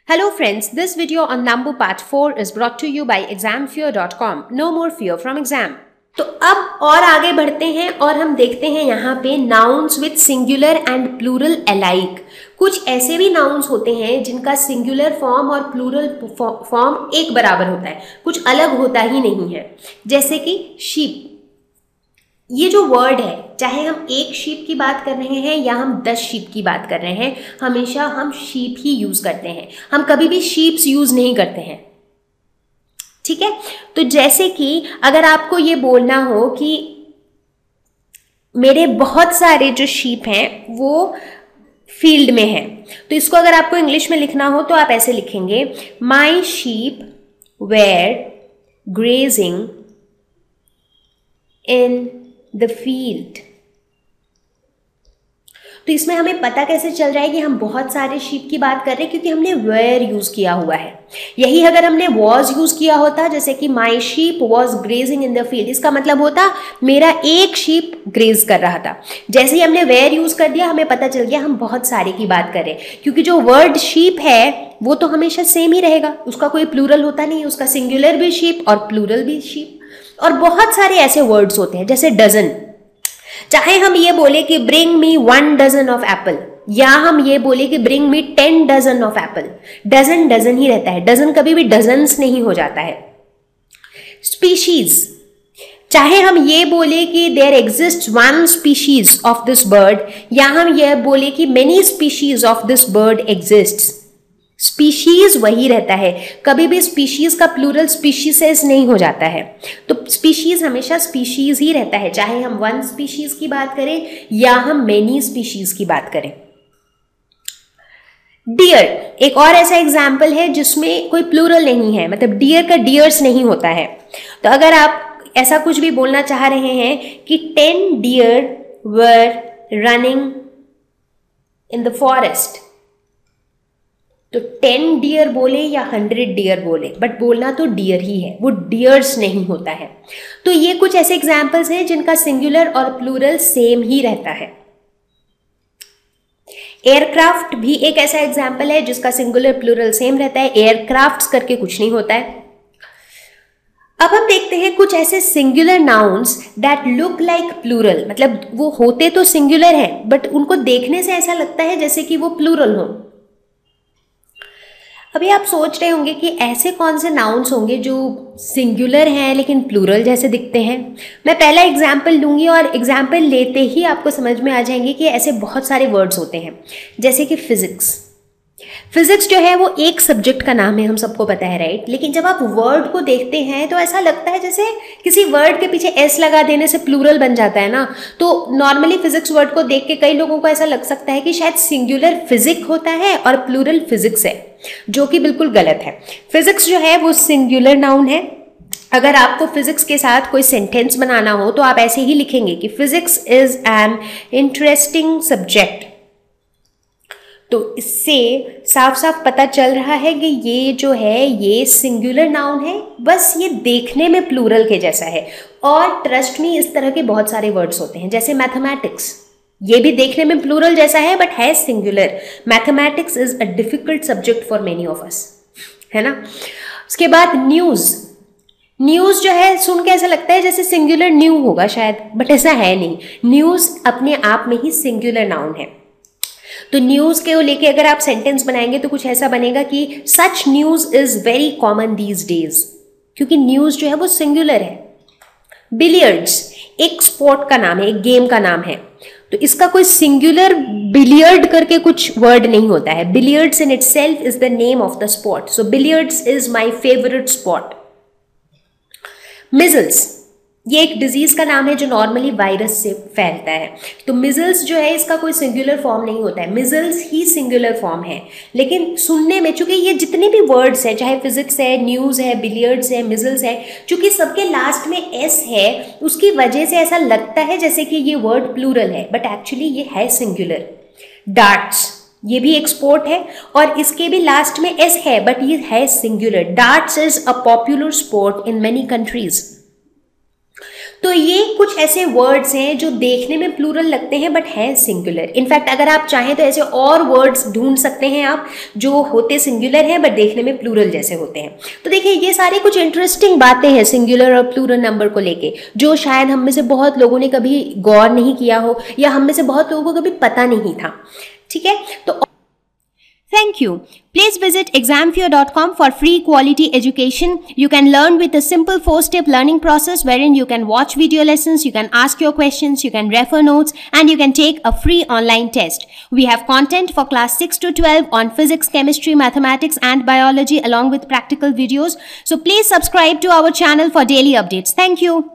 Hello friends, this video on Nambu Part 4 is brought to you by examfear.com. No more fear from exam. तो अब और आगे बढ़ते हैं और हम देखते हैं यहाँ पे nouns with singular and plural alike. कुछ ऐसे भी नाउन्स होते हैं जिनका सिंगुलर फॉर्म और प्लूरल फॉर्म एक बराबर होता है, कुछ अलग होता ही नहीं है। जैसे कि शीप, ये जो वर्ड है, चाहे हम एक शीप की बात कर रहे हैं या हम 10 शीप की बात कर रहे हैं, हमेशा हम शीप ही यूज करते हैं, हम कभी भी शीप्स यूज नहीं करते हैं। ठीक है, तो जैसे कि अगर आपको ये बोलना हो कि मेरे बहुत सारे जो शीप हैं वो फील्ड में हैं, तो इसको अगर आपको इंग्लिश में लिखना हो तो आप ऐसे लिखेंगे, my sheep were grazing in the field. तो इसमें हमें पता कैसे चल रहा है कि हम बहुत सारे शीप की बात कर रहे हैं, क्योंकि हमने वेयर यूज किया हुआ है। यही अगर हमने वॉज यूज किया होता, जैसे कि my sheep was grazing in the field, इसका मतलब होता मेरा एक शीप ग्रेज कर रहा था। जैसे ही हमने वेयर यूज कर दिया, हमें पता चल गया हम बहुत सारे की बात कर रहे हैं, क्योंकि जो वर्ड शीप है वो तो हमेशा सेम ही रहेगा, उसका कोई प्लूरल होता नहीं है, उसका सिंगुलर भी शीप और प्लूरल भी शीप। और बहुत सारे ऐसे वर्ड्स होते हैं जैसे डजन, चाहे हम ये बोले कि bring me 1 dozen of apple, या हम ये बोले कि bring me 10 dozen of apple, dozen dozen ही रहता है, डजन कभी भी डजन्स नहीं हो जाता है। स्पीशीज, चाहे हम ये बोले कि there exist 1 species of this bird, या हम ये बोले कि many species of this bird exist, species वही रहता है, कभी भी स्पीशीज का प्लूरल स्पीशीसेस नहीं हो जाता है। तो स्पीशीज हमेशा स्पीशीज ही रहता है, चाहे हम 1 स्पीशीज की बात करें या हम मेनी स्पीशीज की बात करें। डियर एक और ऐसा एग्जाम्पल है जिसमें कोई प्लूरल नहीं है, मतलब डियर का डियर्स नहीं होता है। तो अगर आप ऐसा कुछ भी बोलना चाह रहे हैं कि 10 deer were running in the forest, तो 10 डियर बोले या 100 डियर बोले, बट बोलना तो डियर ही है, वो डियर्स नहीं होता है। तो ये कुछ ऐसे एग्जाम्पल्स हैं जिनका सिंगुलर और प्लूरल सेम ही रहता है। एयरक्राफ्ट भी एक ऐसा एग्जाम्पल है जिसका सिंगुलर प्लूरल सेम रहता है, एयरक्राफ्ट्स करके कुछ नहीं होता है। अब हम देखते हैं कुछ ऐसे singular nouns that look like plural, मतलब वो होते तो सिंगुलर है बट उनको देखने से ऐसा लगता है जैसे कि वो प्लूरल हो। अभी आप सोच रहे होंगे कि ऐसे कौन से नाउन्स होंगे जो सिंगुलर हैं लेकिन प्लूरल जैसे दिखते हैं। मैं पहला एग्जाम्पल लूँगी और एग्जाम्पल लेते ही आपको समझ में आ जाएंगे कि ऐसे बहुत सारे वर्ड्स होते हैं। जैसे कि फिजिक्स, फिजिक्स जो है वो एक सब्जेक्ट का नाम है, हम सबको पता है, राइट। लेकिन जब आप वर्ड को देखते हैं तो ऐसा लगता है जैसे किसी वर्ड के पीछे एस लगा देने से प्लूरल बन जाता है ना। तो नॉर्मली फिजिक्स वर्ड को देख के कई लोगों को ऐसा लग सकता है कि शायद सिंगुलर फिजिक होता है और प्लूरल फिजिक्स है, जो कि बिल्कुल गलत है। फिजिक्स जो है वो सिंगुलर नाउन है। अगर आपको फिजिक्स के साथ कोई सेंटेंस बनाना हो तो आप ऐसे ही लिखेंगे कि physics is an interesting subject. तो इससे साफ साफ पता चल रहा है कि ये जो है ये सिंगुलर नाउन है, बस ये देखने में प्लूरल के जैसा है। और ट्रस्ट मी, इस तरह के बहुत सारे वर्ड्स होते हैं, जैसे मैथमेटिक्स, ये भी देखने में प्लूरल जैसा है बट है singular. Mathematics is a difficult subject for many of us, है ना। उसके बाद न्यूज़, न्यूज़ जो है सुन के ऐसा लगता है जैसे सिंगुलर न्यू होगा शायद, बट ऐसा है नहीं। न्यूज़ अपने आप में ही सिंगुलर नाउन है। तो न्यूज़ के लेके अगर आप सेंटेंस बनाएंगे तो कुछ ऐसा बनेगा कि such news is very common these days, क्योंकि न्यूज़ जो है वो सिंगुलर है। बिलियर्ड्स एक स्पोर्ट का नाम है, एक गेम का नाम है, तो इसका कोई सिंगुलर बिलियर्ड करके कुछ वर्ड नहीं होता है। Billiards in itself is the name of the sport, so billiards is my favourite sport. Measles ये एक डिजीज का नाम है जो नॉर्मली वायरस से फैलता है। तो मिजल्स जो है इसका कोई सिंगुलर फॉर्म नहीं होता है, मिजल्स ही सिंगुलर फॉर्म है। लेकिन सुनने में, चूंकि ये जितने भी वर्ड्स हैं, चाहे फिजिक्स है, न्यूज़ है, बिलियर्ड्स है, मिजल्स है, चूंकि सबके लास्ट में एस है, उसकी वजह से ऐसा लगता है जैसे कि ये वर्ड प्लूरल है, बट एक्चुअली ये है सिंगुलर। डार्ट्स ये भी एक स्पोर्ट है और इसके भी लास्ट में एस है, बट ये है singular. Darts is a popular sport in many countries. तो ये कुछ ऐसे वर्ड्स हैं जो देखने में प्लूरल लगते हैं बट हैं सिंगुलर। इनफैक्ट अगर आप चाहें तो ऐसे और वर्ड्स ढूंढ सकते हैं आप जो होते सिंगुलर हैं बट देखने में प्लूरल जैसे होते हैं। तो देखिए ये सारी कुछ इंटरेस्टिंग बातें हैं सिंगुलर और प्लूरल नंबर को लेके, जो शायद हम में से बहुत लोगों ने कभी गौर नहीं किया हो या हम में से बहुत लोगों को कभी पता नहीं था। ठीक है, तो thank you. Please visit examfear.com for free quality education. You can learn with a simple 4-step learning process wherein you can watch video lessons, you can ask your questions, you can refer notes, and you can take a free online test. We have content for class 6 to 12 on physics, chemistry, mathematics, and biology along with practical videos. So please subscribe to our channel for daily updates. Thank you.